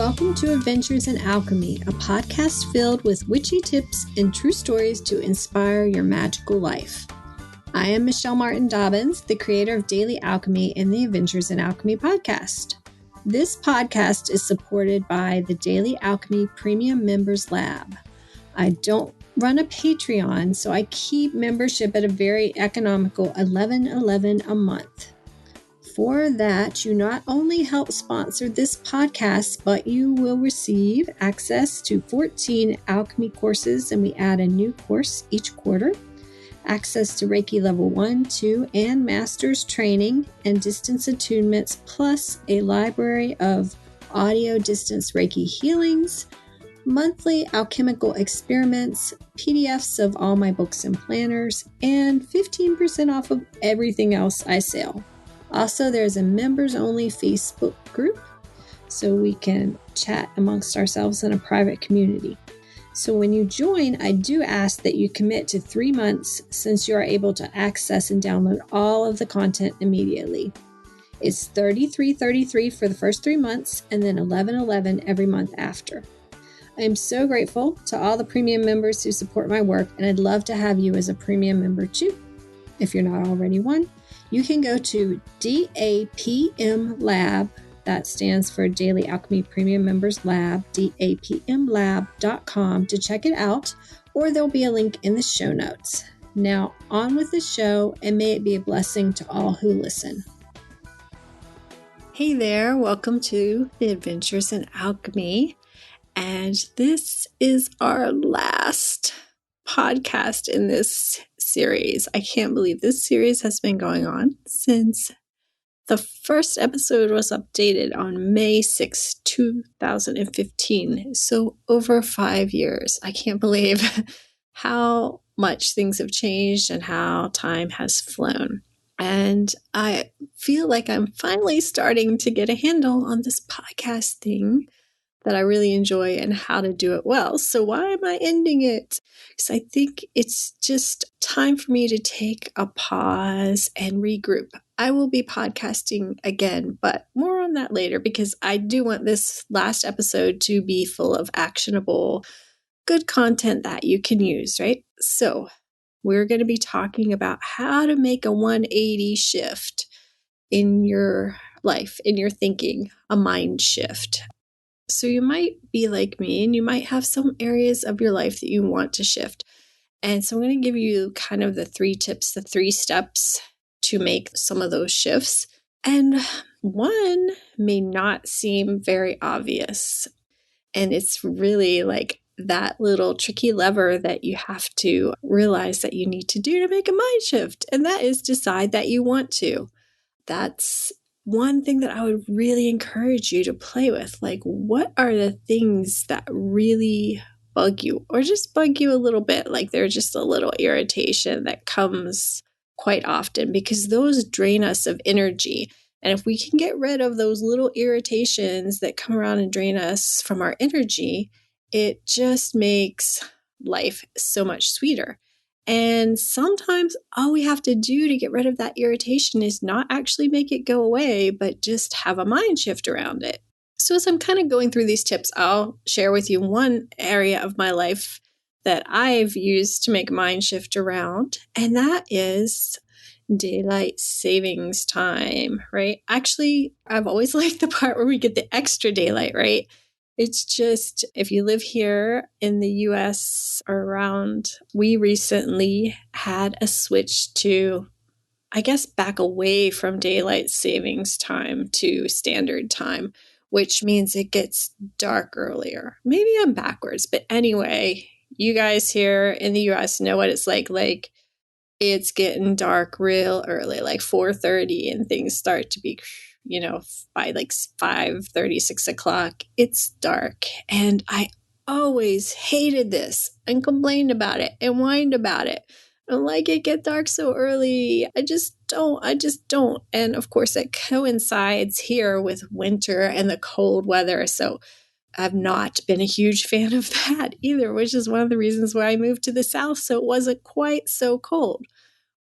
welcome to Adventures in Alchemy, a podcast filled with witchy tips and true stories to inspire your magical life. I am Michelle Martin Dobbins, the creator of Daily Alchemy and the Adventures in Alchemy podcast. This podcast is supported by the Daily Alchemy Premium Members Lab. I don't run a Patreon, so I keep membership at a very economical $11.11 a month. For that, you not only help sponsor this podcast, but you will receive access to 14 alchemy courses, and we add a new course each quarter, access to Reiki Level 1, 2, and Master's training and distance attunements, plus a library of audio distance Reiki healings, monthly alchemical experiments, PDFs of all my books and planners, and 15% off of everything else I sell. Also, there's a members-only Facebook group, so we can chat amongst ourselves in a private community. So when you join, I do ask that you commit to 3 months, since you are able to access and download all of the content immediately. It's $33.33 for the first 3 months, and then $11.11 every month after. I am so grateful to all the premium members who support my work, and I'd love to have you as a premium member too. If you're not already one, you can go to DAPM Lab, that stands for Daily Alchemy Premium Members Lab, dapmlab.com to check it out, or there'll be a link in the show notes. Now, on with the show, and may it be a blessing to all who listen. Hey there, welcome to the Adventures in Alchemy, and this is our last podcast in this series. I can't believe this series has been going on since the first episode was updated on May 6, 2015. So over 5 years. I can't believe how much things have changed and how time has flown. And I feel like I'm finally starting to get a handle on this podcast thing that I really enjoy and how to do it well. So why am I ending it? Because I think it's just time for me to take a pause and regroup. I will be podcasting again, but more on that later, because I do want this last episode to be full of actionable, good content that you can use, right? So we're going to be talking about how to make a 180 shift in your life, in your thinking, a mind shift. So you might be like me, and you might have some areas of your life that you want to shift. And so I'm going to give you kind of the 3 tips, the 3 steps to make some of those shifts. And one may not seem very obvious. And it's really like that little tricky lever that you have to realize that you need to do to make a mind shift. And that is decide that you want to. That's one thing that I would really encourage you to play with. Like, what are the things that really bug you, or just bug you a little bit? Like, they're just a little irritation that comes quite often, because those drain us of energy. And if we can get rid of those little irritations that come around and drain us from our energy, it just makes life so much sweeter. And sometimes all we have to do to get rid of that irritation is not actually make it go away, but just have a mind shift around it. So as I'm kind of going through these tips, I'll share with you one area of my life that I've used to make a mind shift around, and that is daylight savings time, right? Actually, I've always liked the part where we get the extra daylight, right? It's just, if you live here in the US or around, we recently had a switch to, I guess, back away from daylight savings time to standard time, which means it gets dark earlier. Maybe I'm backwards, but anyway, you guys here in the US know what it's like. Like, it's getting dark real early, like 4:30, and things start to be, by like 5:30, 6 o'clock, it's dark. And I always hated this and complained about it and whined about it. I'm like, it get dark so early. I just don't. And of course, it coincides here with winter and the cold weather. So I've not been a huge fan of that either, which is one of the reasons why I moved to the South, so it wasn't quite so cold.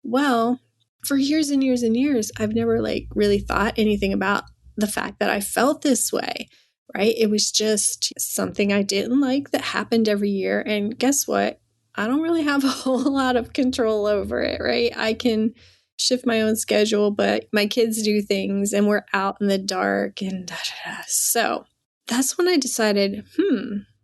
Well, for years and years and years, I've never really thought anything about the fact that I felt this way. right? It was just something I didn't like that happened every year. And guess what? I don't really have a whole lot of control over it, right? I can shift my own schedule, but my kids do things and we're out in the dark and da, da, da. So that's when I decided,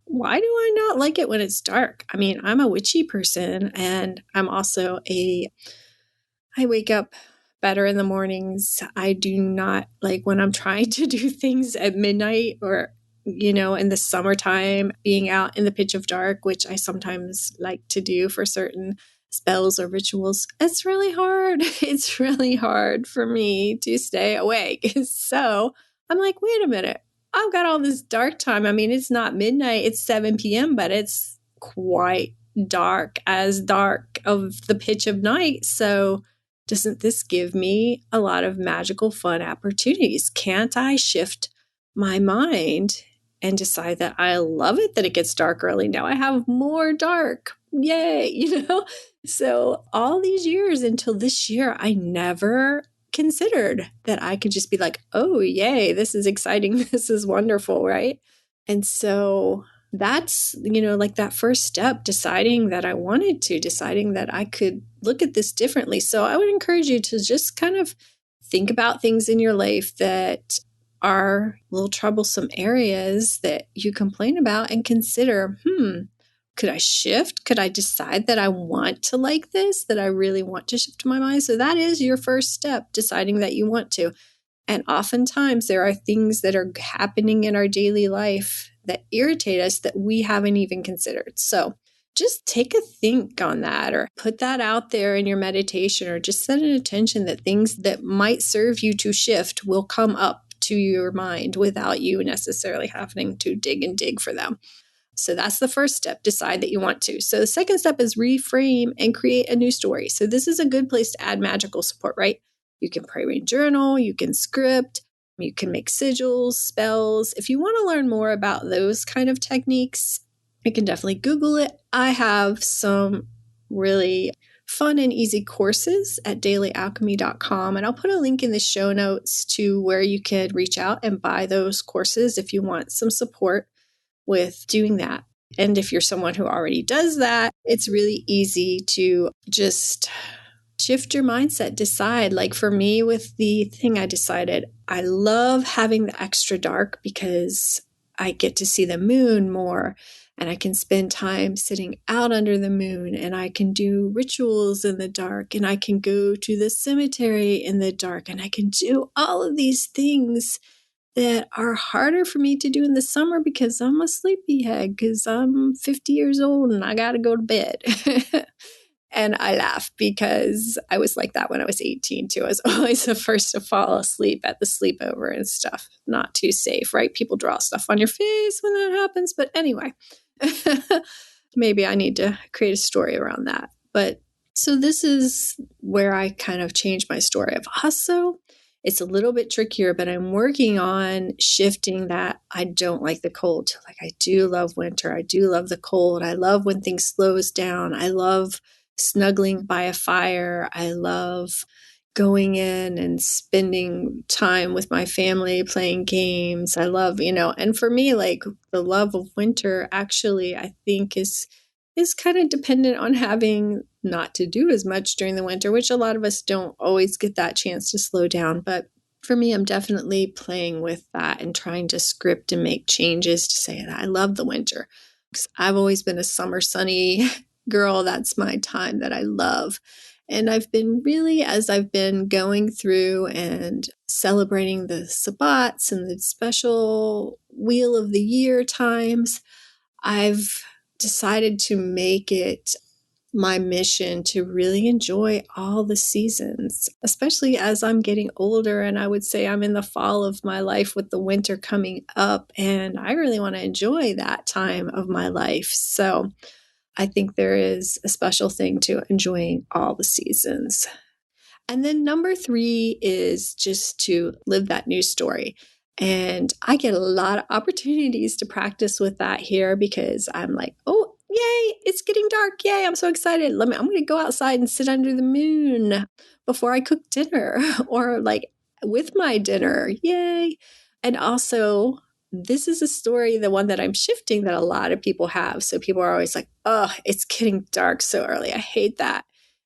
why do I not like it when it's dark? I mean, I'm a witchy person and I'm also I wake up better in the mornings. I do not like when I'm trying to do things at midnight or, in the summertime, being out in the pitch of dark, which I sometimes like to do for certain spells or rituals. It's really hard. It's really hard for me to stay awake. So I'm like, wait a minute. I've got all this dark time. I mean, it's not midnight, it's 7 p.m., but it's quite dark as dark of the pitch of night. So doesn't this give me a lot of magical fun opportunities? Can't I shift my mind and decide that I love it that it gets dark early? Now I have more dark. Yay, So all these years until this year, I never considered that I could just be like, oh, yay, this is exciting. This is wonderful, right? And so that's, like that first step, deciding that I wanted to, deciding that I could look at this differently. So I would encourage you to just kind of think about things in your life that are little troublesome areas that you complain about and consider, could I shift? Could I decide that I want to like this, that I really want to shift my mind? So that is your first step, deciding that you want to. And oftentimes there are things that are happening in our daily life that irritate us that we haven't even considered. So just take a think on that or put that out there in your meditation or just set an attention that things that might serve you to shift will come up to your mind without you necessarily having to dig for them. So that's the first step. Decide that you want to. So the second step is reframe and create a new story. So this is a good place to add magical support, right? You can pray, read, journal, you can script, you can make sigils, spells. If you want to learn more about those kind of techniques, you can definitely Google it. I have some really fun and easy courses at dailyalchemy.com. And I'll put a link in the show notes to where you could reach out and buy those courses if you want some support with doing that. And if you're someone who already does that, it's really easy to just shift your mindset, decide. Like for me with the thing, I decided I love having the extra dark because I get to see the moon more and I can spend time sitting out under the moon and I can do rituals in the dark and I can go to the cemetery in the dark and I can do all of these things that are harder for me to do in the summer because I'm a sleepyhead because I'm 50 years old and I got to go to bed. And I laugh because I was like that when I was 18 too. I was always the first to fall asleep at the sleepover and stuff. Not too safe, right? People draw stuff on your face when that happens. But anyway, maybe I need to create a story around that. But so this is where I kind of changed my story of also. It's a little bit trickier, but I'm working on shifting that. I don't like the cold. Like I do love winter. I do love the cold. I love when things slows down. I love snuggling by a fire. I love going in and spending time with my family, playing games. I love, and for me, like the love of winter actually, I think is kind of dependent on having not to do as much during the winter, which a lot of us don't always get that chance to slow down. But for me, I'm definitely playing with that and trying to script and make changes to say that I love the winter. Because I've always been a summer sunny girl. That's my time that I love. And I've been really, as I've been going through and celebrating the Sabbats and the special Wheel of the Year times, I've decided to make it my mission to really enjoy all the seasons, especially as I'm getting older. And I would say I'm in the fall of my life with the winter coming up, and I really want to enjoy that time of my life. So I think there is a special thing to enjoying all the seasons. And then number 3 is just to live that new story. And I get a lot of opportunities to practice with that here because I'm like, oh, yay, it's getting dark. Yay, I'm so excited. I'm going to go outside and sit under the moon before I cook dinner or like with my dinner. Yay. And also this is a story, the one that I'm shifting, that a lot of people have. So people are always like, oh, it's getting dark so early. I hate that.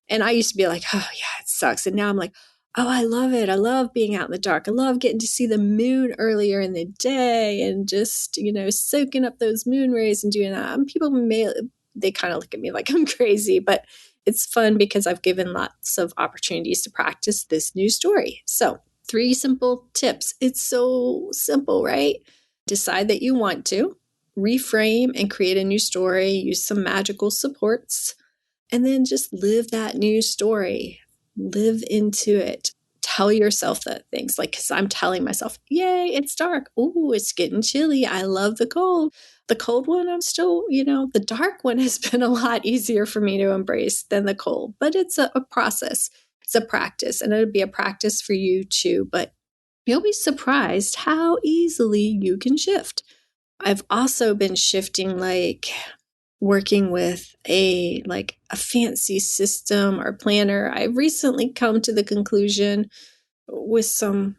And I used to be like, oh, yeah, it sucks. And now I'm like, oh, I love it. I love being out in the dark. I love getting to see the moon earlier in the day and just, soaking up those moon rays and doing that. And people they kind of look at me like I'm crazy, but it's fun because I've given lots of opportunities to practice this new story. So 3 simple tips. It's so simple, right? Decide that you want to, reframe and create a new story, use some magical supports, and then just live that new story. Live into it. Tell yourself that things, like, because I'm telling myself, yay, it's dark. Ooh, it's getting chilly. I love the cold. The cold one, I'm still, the dark one has been a lot easier for me to embrace than the cold, but it's a process. It's a practice, and it'll be a practice for you too, but you'll be surprised how easily you can shift. I've also been shifting, like working with a fancy system or planner. I've recently come to the conclusion, with some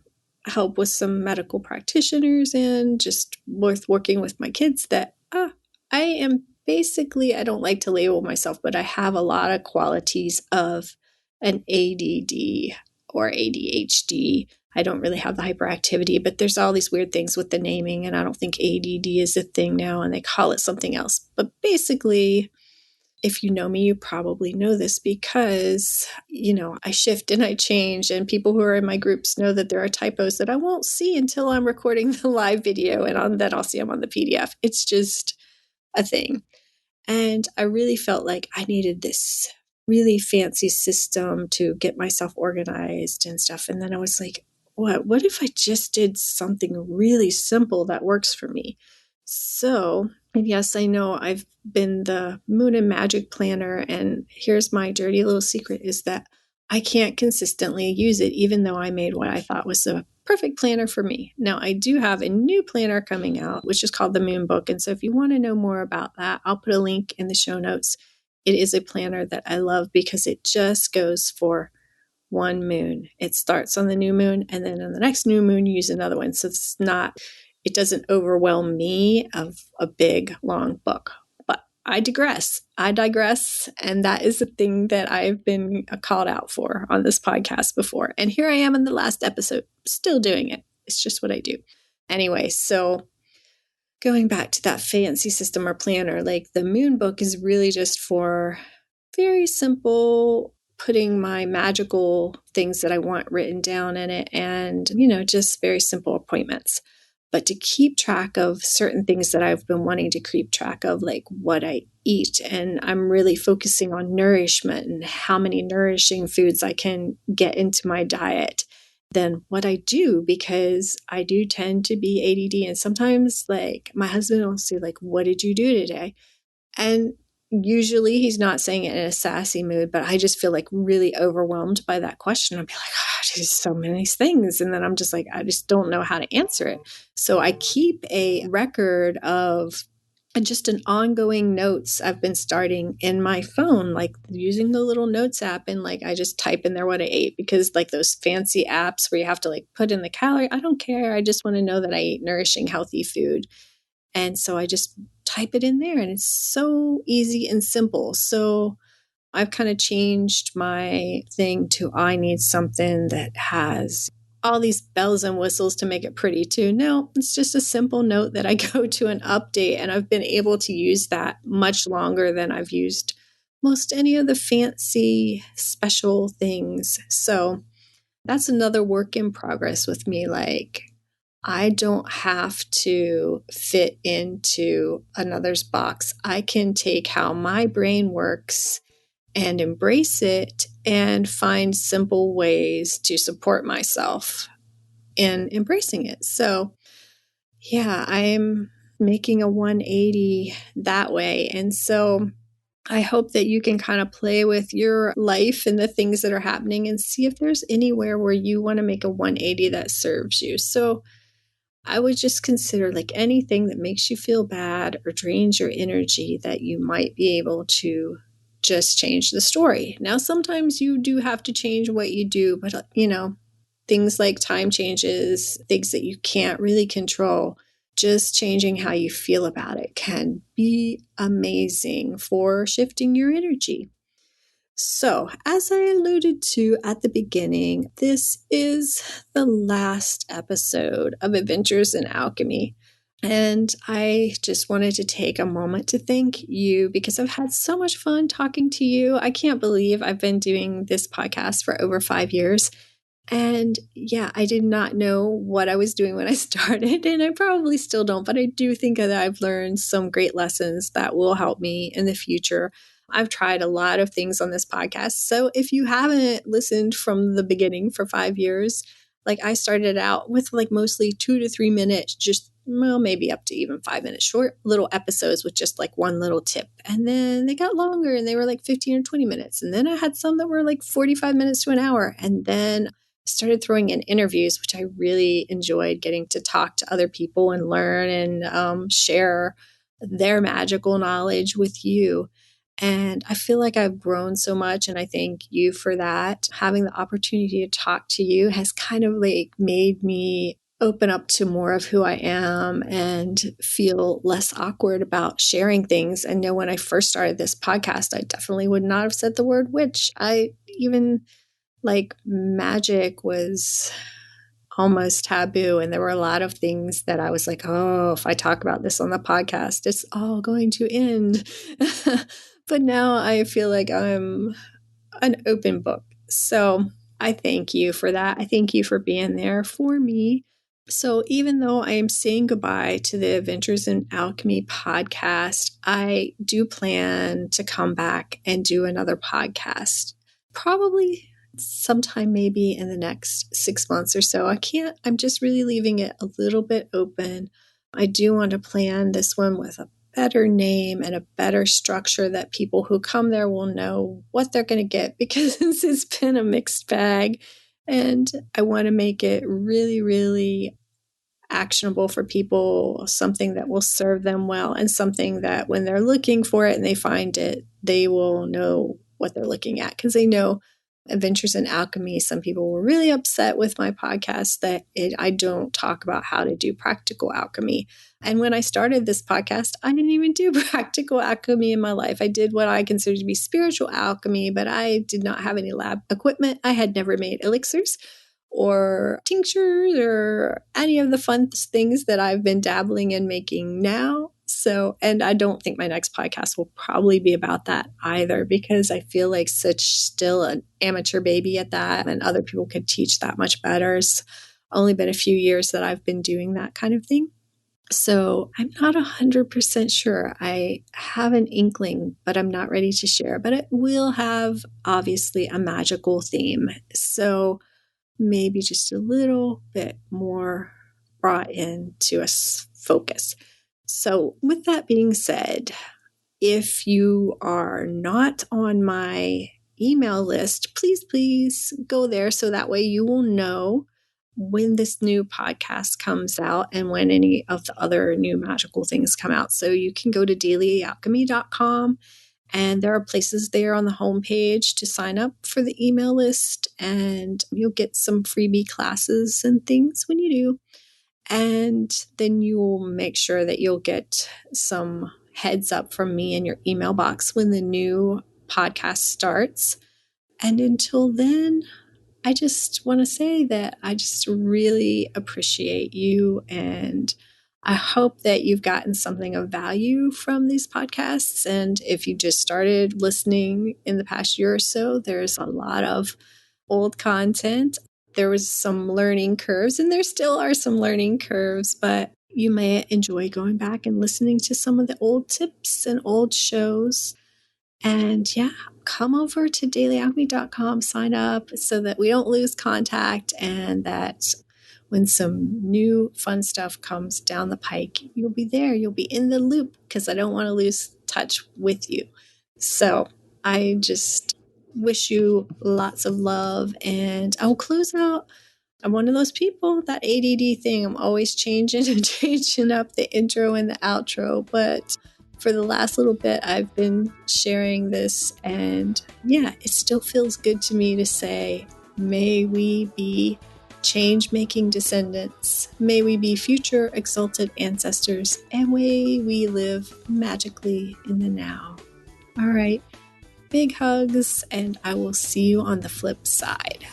help with some medical practitioners and just with working with my kids, that I am basically, I don't like to label myself, but I have a lot of qualities of an ADD or ADHD. I don't really have the hyperactivity, but there's all these weird things with the naming, and I don't think ADD is a thing now, and they call it something else. But basically, if you know me, you probably know this because, I shift and I change, and people who are in my groups know that there are typos that I won't see until I'm recording the live video, and then I'll see them on the PDF. It's just a thing. And I really felt like I needed this really fancy system to get myself organized and stuff. And then I was like, what if I just did something really simple that works for me? So, and yes, I know I've been the Moon and Magic planner, and here's my dirty little secret, is that I can't consistently use it, even though I made what I thought was the perfect planner for me. Now, I do have a new planner coming out, which is called the Moon Book. And so if you want to know more about that, I'll put a link in the show notes. It is a planner that I love because it just goes for one moon. It starts on the new moon, and then on the next new moon, you use another one. So it doesn't overwhelm me of a big, long book. But I digress. And that is the thing that I've been called out for on this podcast before. And here I am in the last episode, still doing it. It's just what I do. Anyway, so going back to that fancy system or planner, like the Moon Book is really just for very simple, putting my magical things that I want written down in it, and, just very simple appointments. But to keep track of certain things that I've been wanting to keep track of, like what I eat, and I'm really focusing on nourishment and how many nourishing foods I can get into my diet, than what I do, because I do tend to be ADD. And sometimes, like, my husband will say, like, what did you do today? And usually he's not saying it in a sassy mood, but I just feel like really overwhelmed by that question. I'll be like, there's so many things. And then I'm just like, I just don't know how to answer it. So I keep a record of just an ongoing notes I've been starting in my phone, like using the little notes app. And like, I just type in there what I ate, because like those fancy apps where you have to like put in the calorie, I don't care. I just want to know that I ate nourishing, healthy food. And so I just type it in there, and it's so easy and simple. So I've kind of changed my thing to, I need something that has all these bells and whistles to make it pretty too. No, it's just a simple note that I go to and update. And I've been able to use that much longer than I've used most any of the fancy special things. So that's another work in progress with me. Like, I don't have to fit into another's box. I can take how my brain works and embrace it and find simple ways to support myself in embracing it. So, yeah, I'm making a 180 that way. And so I hope that you can kind of play with your life and the things that are happening and see if there's anywhere where you want to make a 180 that serves you. So I would just consider, like, anything that makes you feel bad or drains your energy, that you might be able to just change the story. Now, sometimes you do have to change what you do, but things like time changes, things that you can't really control, just changing how you feel about it can be amazing for shifting your energy. So, as I alluded to at the beginning, this is the last episode of Adventures in Alchemy. And I just wanted to take a moment to thank you because I've had so much fun talking to you. I can't believe I've been doing this podcast for over 5 years. And yeah, I did not know what I was doing when I started, and I probably still don't, but I do think that I've learned some great lessons that will help me in the future. I've tried a lot of things on this podcast. So if you haven't listened from the beginning for 5 years, like I started out with like mostly 2 to 3 minutes, just well, maybe up to even 5 minutes short little episodes with just like one little tip. And then they got longer and they were like 15 or 20 minutes. And then I had some that were like 45 minutes to an hour. And then started throwing in interviews, which I really enjoyed, getting to talk to other people and learn and share their magical knowledge with you. And I feel like I've grown so much, and I thank you for that. Having the opportunity to talk to you has kind of like made me open up to more of who I am and feel less awkward about sharing things. I know when I first started this podcast, I definitely would not have said the word witch. I even like magic was almost taboo. And there were a lot of things that I was like, oh, if I talk about this on the podcast, it's all going to end. But now I feel like I'm an open book. So I thank you for that. I thank you for being there for me. So even though I am saying goodbye to the Adventures in Alchemy podcast, I do plan to come back and do another podcast, probably sometime maybe in the next 6 months or so. I'm just really leaving it a little bit open. I do want to plan this one with a better name and a better structure that people who come there will know what they're going to get, because it's been a mixed bag. And I want to make it really, really actionable for people, something that will serve them well, and something that when they're looking for it and they find it, they will know what they're looking at, because they know Adventures in Alchemy. Some people were really upset with my podcast that I don't talk about how to do practical alchemy. And when I started this podcast, I didn't even do practical alchemy in my life. I did what I consider to be spiritual alchemy, but I did not have any lab equipment. I had never made elixirs or tinctures or any of the fun things that I've been dabbling in making now. So, and I don't think my next podcast will probably be about that either, because I feel like still an amateur baby at that, and other people could teach that much better. It's only been a few years that I've been doing that kind of thing. So I'm not 100% sure. I have an inkling, but I'm not ready to share. But it will have obviously a magical theme. So maybe just a little bit more brought into a focus. So with that being said, if you are not on my email list, please go there so that way you will know when this new podcast comes out and when any of the other new magical things come out. So you can go to dailyalchemy.com, and there are places there on the homepage to sign up for the email list, and you'll get some freebie classes and things when you do. And then you will make sure that you'll get some heads up from me in your email box when the new podcast starts. And until then, I just want to say that I just really appreciate you, and I hope that you've gotten something of value from these podcasts. And if you just started listening in the past year or so, there's a lot of old content. There was some learning curves, and there still are some learning curves, but you may enjoy going back and listening to some of the old tips and old shows. And yeah, come over to dailyalchemy.com, sign up so that we don't lose contact, and that when some new fun stuff comes down the pike, you'll be there. You'll be in the loop, because I don't want to lose touch with you. So I just wish you lots of love, and I'll close out. I'm one of those people, that ADD thing, I'm always changing and changing up the intro and the outro, but for the last little bit, I've been sharing this, and yeah, it still feels good to me to say, may we be change-making descendants. May we be future exalted ancestors, and may we live magically in the now. All right, big hugs, and I will see you on the flip side.